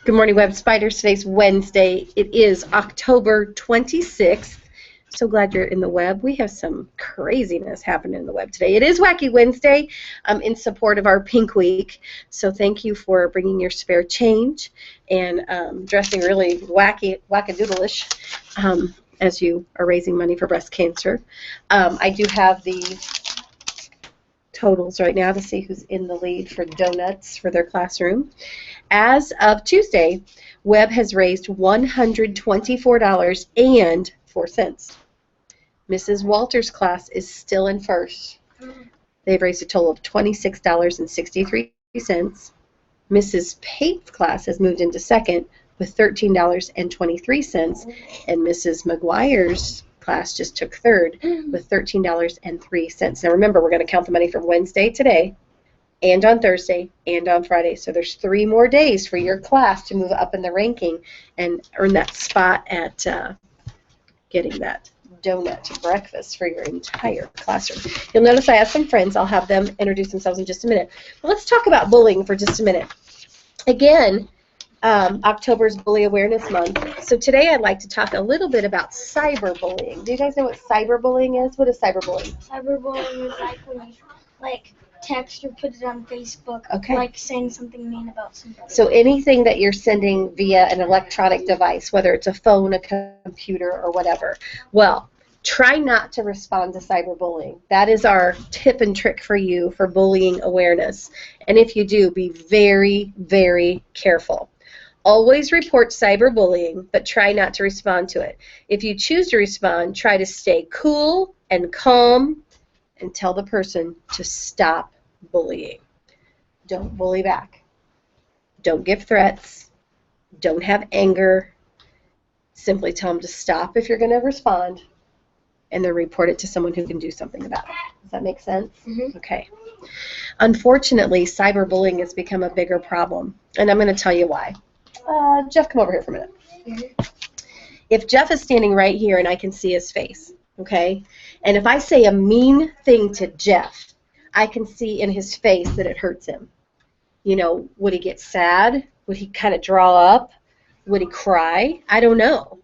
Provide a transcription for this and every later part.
Good morning, Web Spiders. Today's Wednesday. It is October 26th. So glad you're in the web. We have some craziness happening in the web today. It is Wacky Wednesday in support of our Pink Week. So thank you for bringing your spare change and dressing really wackadoodle-ish as you are raising money for breast cancer. I do have the totals right now to see who's in the lead for donuts for their classroom. As of Tuesday, Webb has raised $124.04. Mrs. Walters' class is still in first. They've raised a total of $26.63. Mrs. Pate's class has moved into second with $13.23, and Mrs. McGuire's class just took third with $13.03. Now remember, we're going to count the money from Wednesday today, and on Thursday, and on Friday. So there's 3 more days for your class to move up in the ranking and earn that spot at getting that donut breakfast for your entire classroom. You'll notice I have some friends. I'll have them introduce themselves in just a minute. But let's talk about bullying for just a minute. Again, October's Bully Awareness Month. So today I'd like to talk a little bit about cyberbullying. Do you guys know what cyberbullying is? What is cyberbullying? Cyberbullying is like when you text or put it on Facebook, like saying something mean about somebody. So anything that you're sending via an electronic device, whether it's a phone, a computer, or whatever. Well, try not to respond to cyberbullying. That is our tip and trick for you for bullying awareness. And if you do, be very, very careful. Always report cyberbullying, but try not to respond to it. If you choose to respond, try to stay cool and calm and tell the person to stop bullying. Don't bully back. Don't give threats. Don't have anger. Simply tell them to stop if you're going to respond, and then report it to someone who can do something about it. Does that make sense? Mm-hmm. Okay. Unfortunately, cyberbullying has become a bigger problem, and I'm going to tell you why. Jeff, come over here for a minute. Mm-hmm. If Jeff is standing right here and I can see his face, okay, and if I say a mean thing to Jeff, I can see in his face that it hurts him. You know, would he get sad? Would he kind of draw up? Would he cry? I don't know.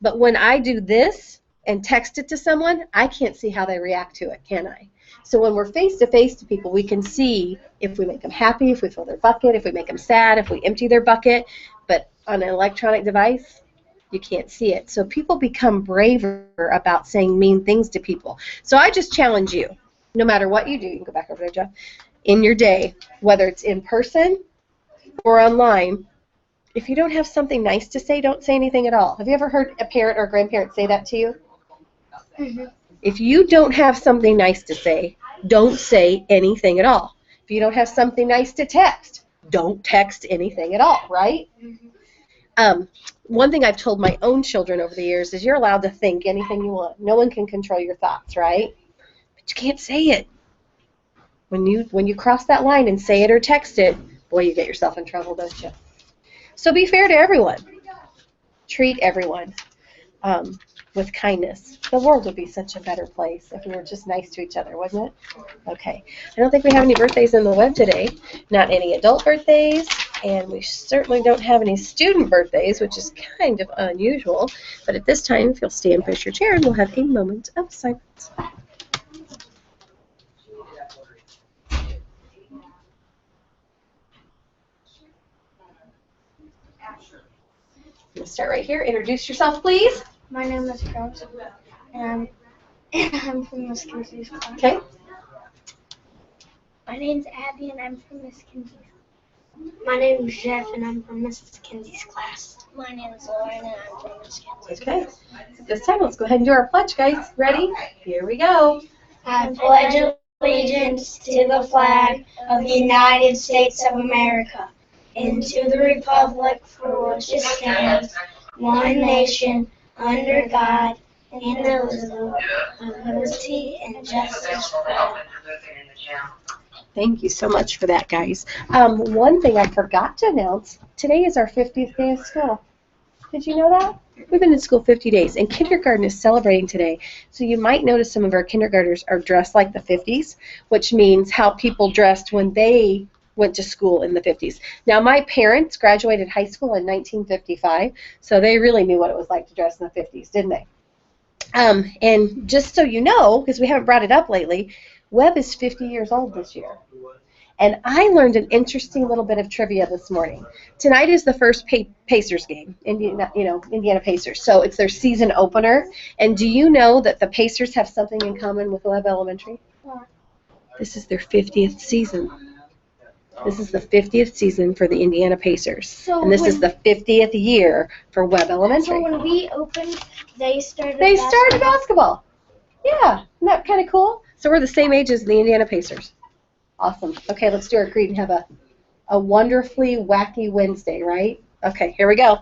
But when I do this and text it to someone, I can't see how they react to it, can I? So when we're face-to-face to people, we can see if we make them happy, if we fill their bucket, if we make them sad, if we empty their bucket. But on an electronic device, you can't see it. So people become braver about saying mean things to people. So I just challenge you, no matter what you do, you can go back over there, Jeff, in your day, whether it's in person or online, if you don't have something nice to say, don't say anything at all. Have you ever heard a parent or grandparent say that to you? Mm-hmm. If you don't have something nice to say, don't say anything at all. If you don't have something nice to text, don't text anything at all, right? Mm-hmm. One thing I've told my own children over the years is you're allowed to think anything you want. No one can control your thoughts, right? But you can't say it. When you cross that line and say it or text it, boy, you get yourself in trouble, don't you? So be fair to everyone. Treat everyone with kindness. The world would be such a better place if we were just nice to each other, wouldn't it? Okay. I don't think we have any birthdays in the web today. Not any adult birthdays, and we certainly don't have any student birthdays, which is kind of unusual. But at this time, if you'll stand, push your chair, and we'll have a moment of silence. We'll start right here. Introduce yourself, please. My name is Rose, and I'm from Miss Kinsey's class. Okay. My name's Abby, and I'm from Miss Kinsey's. My name is Jeff, and I'm from Mrs. Kinsey's class. My name is Lauren, and I'm from Miss Kinsey's Okay. At this time, let's go ahead and do our pledge, guys. Ready? Here we go. I pledge allegiance to the flag of the United States of America and to the republic for which it stands, one nation, under God, indivisible, with liberty and justice for all. Thank you so much for that, guys. One thing I forgot to announce, today is our 50th day of school. Did you know that? We've been in school 50 days, and kindergarten is celebrating today. So you might notice some of our kindergartners are dressed like the 50s, which means how people dressed when they went to school in the 50s. Now, my parents graduated high school in 1955, so they really knew what it was like to dress in the 50s, didn't they? And just so you know, because we haven't brought it up lately, Webb is 50 years old this year. And I learned an interesting little bit of trivia this morning. Tonight is the first Pacers game, Indiana Pacers. So it's their season opener. And do you know that the Pacers have something in common with Webb Elementary? This is their 50th season. This is the 50th season for the Indiana Pacers. And this is the 50th year for Webb Elementary. So when we opened, they started basketball. Yeah, isn't that kind of cool? So we're the same age as the Indiana Pacers. Awesome. Okay, let's do our creed and have a wonderfully wacky Wednesday, right? Okay, here we go.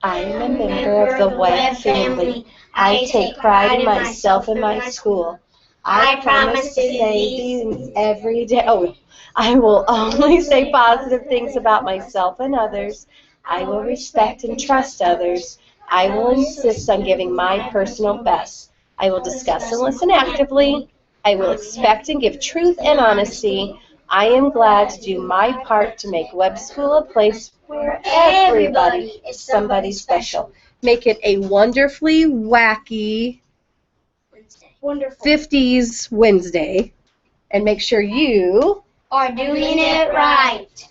I am a member of the Webb family. I take pride in myself and my school. I promise to say things every day. Oh, I will only say positive things about myself and others. I will respect and trust others. I will insist on giving my personal best. I will discuss and listen actively. I will expect and give truth and honesty. I am glad to do my part to make Webb School a place where everybody is somebody special. Make it a wonderfully wacky 50s Wednesday. And make sure you are doing it right.